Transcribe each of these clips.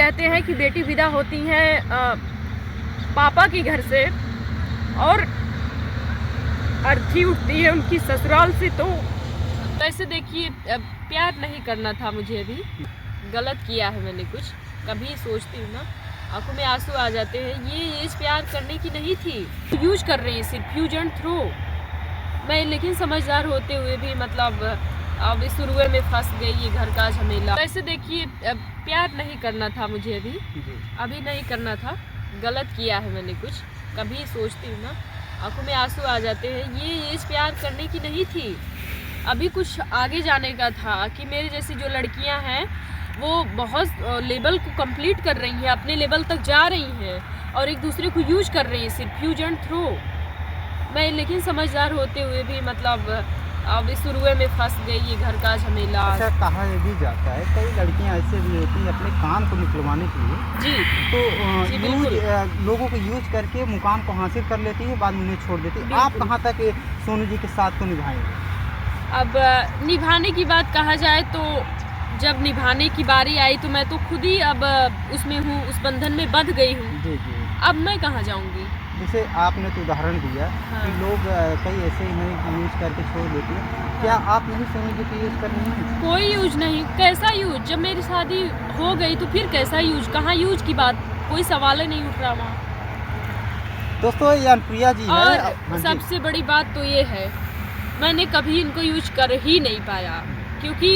कहते हैं कि बेटी विदा होती है पापा के घर से और अर्थी उठती है उनकी ससुराल से। तो ऐसे देखिए, प्यार नहीं करना था मुझे, अभी गलत किया है मैंने कुछ। कभी सोचती हूँ ना, आंखों में आंसू आ जाते हैं। ये एज प्यार करने की नहीं थी। यूज कर रहे हैं सिर्फ, यूज एंड थ्रो। मैं लेकिन समझदार होते हुए भी मतलब अब इस शुरुए में फंस गई, ये घर का झमेला। ऐसे देखिए, प्यार नहीं करना था मुझे, अभी नहीं करना था। गलत किया है मैंने कुछ। कभी सोचती हूँ ना, आंखों में आंसू आ जाते हैं। ये एज प्यार करने की नहीं थी, अभी कुछ आगे जाने का था। कि मेरे जैसी जो लड़कियां हैं वो बहुत लेवल को कंप्लीट कर रही हैं, अपने लेवल तक जा रही हैं और एक दूसरे को यूज कर रही हैं सिर्फ, यूज एंड थ्रो। मैं लेकिन समझदार होते हुए भी मतलब अब इस शुरुए में फंस गई, ये घर का झमेला। अच्छा, कहा ये भी जाता है कई लड़कियां ऐसे भी होती हैं अपने काम को निकलवाने के लिए जी तो जी, लोगों को यूज करके मुकाम को हासिल कर लेती है, बाद में उन्हें छोड़ देती है। आप कहाँ तक सोनू जी के साथ को निभाएंगे? अब निभाने की बात कहा जाए तो जब निभाने की बारी आई तो मैं तो खुद ही अब उसमें हूँ, उस बंधन में बंध गई हूँ। जी जी। अब मैं कहाँ जाऊँगी? जैसे आपने तो उदाहरण दिया कि लोग कई ऐसे हैं कि यूज करके छोड़ देते हैं। क्या आप नहीं सोनू जी को यूज कर रही हैं? कोई यूज नहीं। कैसा यूज? जब मेरी शादी हो गई तो फिर कैसा यूज? कहाँ यूज की बात? कोई सवाल ही नहीं उठ रहा वहाँ। दोस्तों, ये अनुप्रिया जी है। और सबसे बड़ी बात तो ये है, मैंने कभी इनको यूज कर ही नहीं पाया, क्योंकि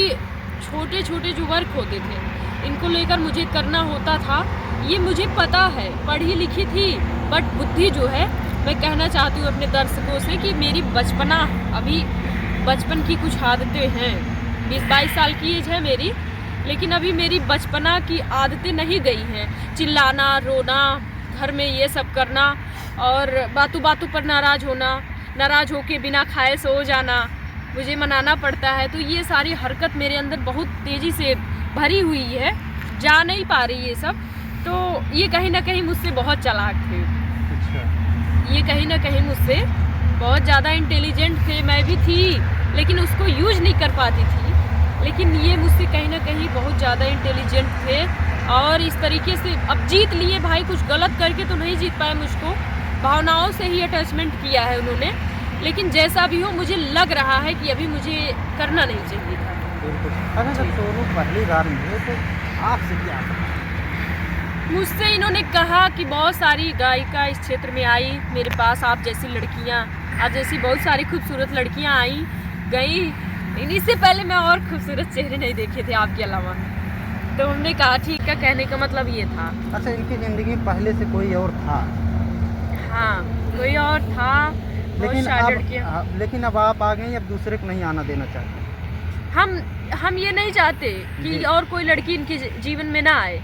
छोटे छोटे जो वर्क होते थे इनको लेकर मुझे करना होता था। ये मुझे पता है, पढ़ी लिखी थी, बट बुद्धि जो है, मैं कहना चाहती हूँ अपने दर्शकों से कि मेरी बचपना, अभी बचपन की कुछ आदतें हैं। 20-22 साल की एज है मेरी, लेकिन अभी मेरी बचपना की आदतें नहीं गई हैं। चिल्लाना, रोना, घर में ये सब करना और बातों बातों पर नाराज़ होना, नाराज़ होके बिना खाए सो जाना, मुझे मनाना पड़ता है। तो ये सारी हरकत मेरे अंदर बहुत तेज़ी से भरी हुई है, जा नहीं पा रही ये सब। तो ये कहीं ना कहीं मुझसे बहुत चालाक थे। अच्छा। ये कहीं ना कहीं मुझसे बहुत ज़्यादा इंटेलिजेंट थे, मैं भी थी, लेकिन उसको यूज नहीं कर पाती थी। लेकिन ये मुझसे कहीं ना कहीं बहुत ज़्यादा इंटेलिजेंट थे और इस तरीके से अब जीत लिए भाई। कुछ गलत करके तो नहीं जीत पाए मुझको, भावनाओं से ही अटैचमेंट किया है उन्होंने। लेकिन जैसा भी हो, मुझे लग रहा है कि अभी मुझे करना नहीं चाहिए था। अगर जब सोनू पहली बार मिले तो आपसे क्या? मुझसे इन्होंने कहा कि बहुत सारी गायिका इस क्षेत्र में आई मेरे पास, आप जैसी लड़कियां, आप जैसी बहुत सारी खूबसूरत लड़कियां आई गई। इससे पहले मैं और खूबसूरत चेहरे नहीं देखे थे आपके अलावा। तो हमने कहा ठीक है, कहने का मतलब ये था। अच्छा, इनकी ज़िंदगी में पहले से कोई और था? हाँ, कोई और था। लेकिन अब आप आ गए, अब दूसरे को नहीं आना देना चाहते? हम ये नहीं चाहते कि और कोई लड़की इनके जीवन में ना आए,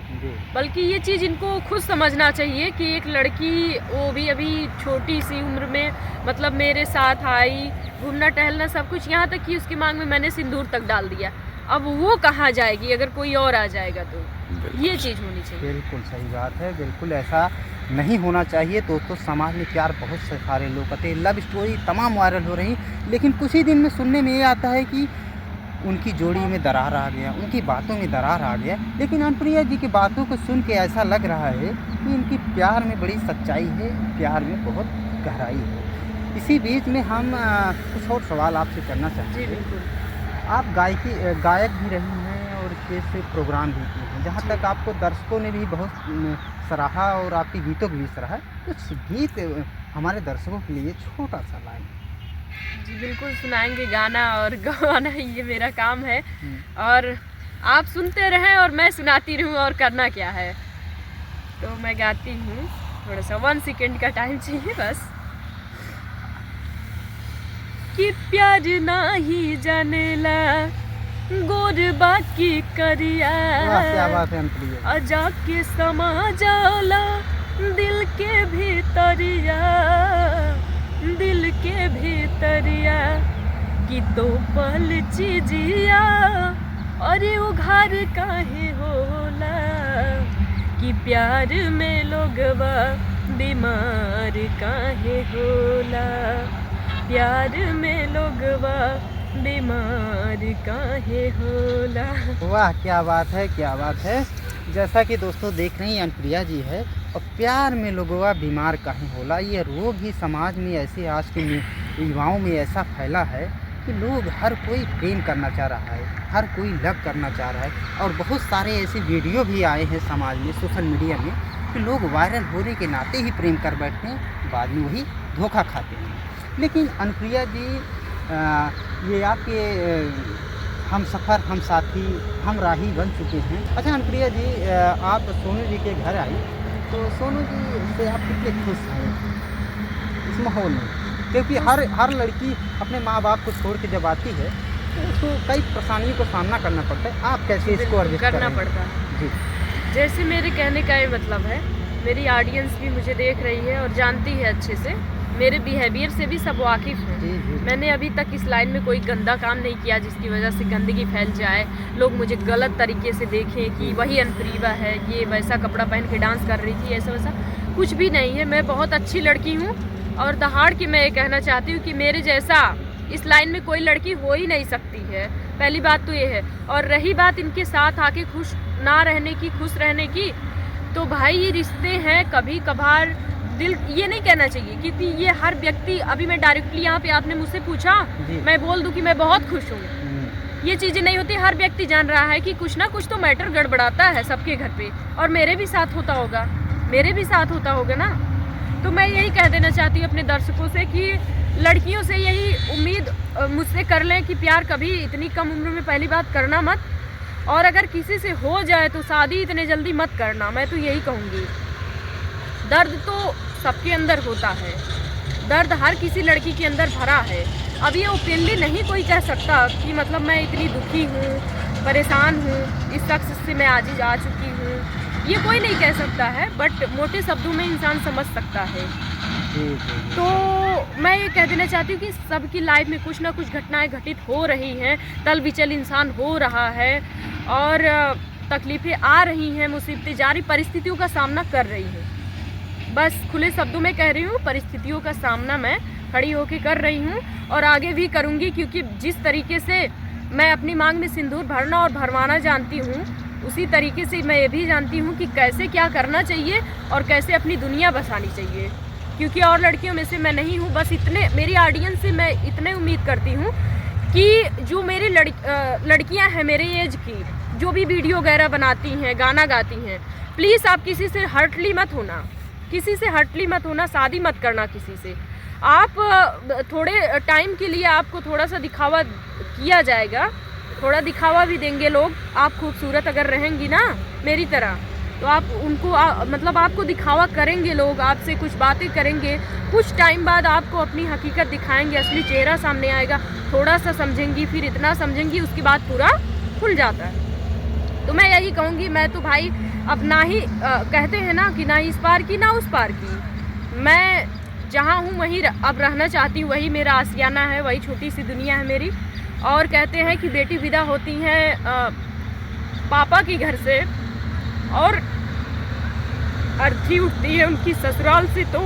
बल्कि ये चीज़ इनको खुद समझना चाहिए कि एक लड़की, वो भी अभी छोटी सी उम्र में, मतलब मेरे साथ आई, घूमना टहलना सब कुछ, यहाँ तक कि उसकी मांग में मैंने सिंदूर तक डाल दिया। अब वो कहाँ जाएगी अगर कोई और आ जाएगा? तो ये चीज़ होनी चाहिए। बिल्कुल सही बात है, बिल्कुल ऐसा नहीं होना चाहिए। दोस्तों, समाज में प्यार बहुत से सारे लोग कहते हैं, लव स्टोरी तमाम वायरल हो रही, लेकिन कुछ ही दिन में सुनने में ये आता है कि उनकी जोड़ी में दरार आ गया, उनकी बातों में दरार आ गया। लेकिन अनुप्रिया जी की बातों को सुन के ऐसा लग रहा है कि इनकी प्यार में बड़ी सच्चाई है, प्यार में बहुत गहराई है। इसी बीच में हम कुछ और सवाल आपसे करना चाहते हैं। बिल्कुल। आप गायक भी रही हैं और स्टेज से प्रोग्राम भी किए हैं, जहाँ तक आपको दर्शकों ने भी बहुत सराहा और आपके गीतों को भी सराहा। कुछ गीत हमारे दर्शकों के लिए छोटा सा लाइन। जी बिल्कुल, सुनाएंगे। गाना और गवाना ये मेरा काम है, और आप सुनते रहें और मैं सुनाती रहूं, और करना क्या है। तो मैं गाती हूँ, थोड़ा सा 1 सेकेंड का टाइम चाहिए बस। कि प्यार नाही जानेला गोर बाकी करिया, क्या बात है अनुप्रिया। अजा के समा जाला दिल के भीतरिया, दिल के भीतरिया कि तो पल चीजिया, अरे वो घर काहे होला कि प्यार में लोगवा बीमार काहे होला, प्यार में लोगवा बीमार काहे होला। वाह, क्या बात है, क्या बात है। जैसा कि दोस्तों देख रही हैं अनुप्रिया जी है, और प्यार में लोगवा बीमार काहे होला, ये रोग ही समाज में ऐसे आज के युवाओं में ऐसा फैला है कि लोग हर कोई प्रेम करना चाह रहा है, हर कोई लव करना चाह रहा है। और बहुत सारे ऐसे वीडियो भी आए हैं समाज में, सोशल मीडिया में, कि लोग वायरल होने के नाते ही प्रेम कर बैठते हैं, बाद में वही धोखा खाते हैं। लेकिन अनुप्रिया जी ये आपके हम सफ़र, हम साथी, हम राही बन चुके हैं। अच्छा अनुप्रिया जी, आप सोनू जी के घर आई, तो सोनू जी से आप कितने खुश हैं इस माहौल में? क्योंकि हर लड़की अपने माँ बाप को छोड़ के जब आती है तो उसको कई परेशानियों का सामना करना पड़ता है। आप कैसे इसको एडजस्ट करना पड़ता है जी? जैसे मेरे कहने का ये मतलब है, मेरी ऑडियंस भी मुझे देख रही है और जानती है अच्छे से, मेरे बिहेवियर से भी सब वाकिफ़ हैं। मैंने अभी तक इस लाइन में कोई गंदा काम नहीं किया जिसकी वजह से गंदगी फैल जाए, लोग मुझे गलत तरीके से देखें कि वही अनुप्रिया है, ये वैसा कपड़ा पहन के डांस कर रही थी, ऐसा वैसा कुछ भी नहीं है। मैं बहुत अच्छी लड़की हूँ और दहाड़ के मैं ये कहना चाहती हूँ कि मेरे जैसा इस लाइन में कोई लड़की हो ही नहीं सकती है। पहली बात तो ये है। और रही बात इनके साथ आके खुश ना रहने की, खुश रहने की, तो भाई ये रिश्ते हैं, कभी कभार दिल ये नहीं कहना चाहिए, क्योंकि ये हर व्यक्ति, अभी मैं डायरेक्टली यहाँ पे आपने मुझसे पूछा, मैं बोल दूँ कि मैं बहुत खुश हूँ, ये चीज़ें नहीं होती। हर व्यक्ति जान रहा है कि कुछ ना कुछ तो मैटर गड़बड़ाता है सबके घर पे, और मेरे भी साथ होता होगा, मेरे भी साथ होता होगा ना। तो मैं यही कह देना चाहती हूँ अपने दर्शकों से कि लड़कियों से यही उम्मीद मुझसे कर लें कि प्यार कभी इतनी कम उम्र में पहली बात करना मत, और अगर किसी से हो जाए तो शादी इतने जल्दी मत करना। मैं तो यही कहूँगी। दर्द तो सबके अंदर होता है, दर्द हर किसी लड़की के अंदर भरा है। अब ये ओपनली नहीं कोई कह सकता कि मतलब मैं इतनी दुखी हूँ, परेशान हूँ, इस शख्स से मैं आज ही जा चुकी हूँ, ये कोई नहीं कह सकता है, बट मोटे शब्दों में इंसान समझ सकता है। तो मैं ये कह देना चाहती हूँ कि सबकी लाइफ में कुछ ना कुछ घटनाएं घटित हो रही हैं, तल विचल इंसान हो रहा है, और तकलीफ़ें आ रही हैं, मुसीबतें जारी परिस्थितियों का सामना कर रही हैं। बस खुले शब्दों में कह रही हूँ, परिस्थितियों का सामना मैं खड़ी होकर कर रही हूँ और आगे भी करूँगी, क्योंकि जिस तरीके से मैं अपनी मांग में सिंदूर भरना और भरवाना जानती हूँ, उसी तरीके से मैं ये भी जानती हूँ कि कैसे क्या करना चाहिए और कैसे अपनी दुनिया बसानी चाहिए। क्योंकि और लड़कियों में से मैं नहीं हूँ, बस इतने मेरी ऑडियंस से मैं इतने उम्मीद करती हूँ कि जो मेरी लड़कियाँ हैं मेरे एज की, जो भी वीडियो वगैरह बनाती हैं, गाना गाती हैं, प्लीज़ आप किसी से हर्टली मत होना, किसी से हर्टली मत होना, शादी मत करना किसी से। आप थोड़े टाइम के लिए आपको थोड़ा सा दिखावा किया जाएगा, थोड़ा दिखावा भी देंगे लोग। आप खूबसूरत अगर रहेंगी ना मेरी तरह, तो आप उनको मतलब आपको दिखावा करेंगे लोग, आपसे कुछ बातें करेंगे, कुछ टाइम बाद आपको अपनी हकीकत दिखाएंगे, असली चेहरा सामने आएगा, थोड़ा सा समझेंगी, फिर इतना समझेंगी, उसके बाद पूरा खुल जाता है। तो मैं यही कहूँगी, मैं तो भाई अब ना ही कहते हैं ना कि ना इस पार की ना उस पार की, मैं जहाँ हूँ वहीं अब रहना चाहती हूँ, वही मेरा आशियाना है, वही छोटी सी दुनिया है मेरी। और कहते हैं कि बेटी विदा होती हैं पापा के घर से और अर्थी उठती है उनकी ससुराल से, तो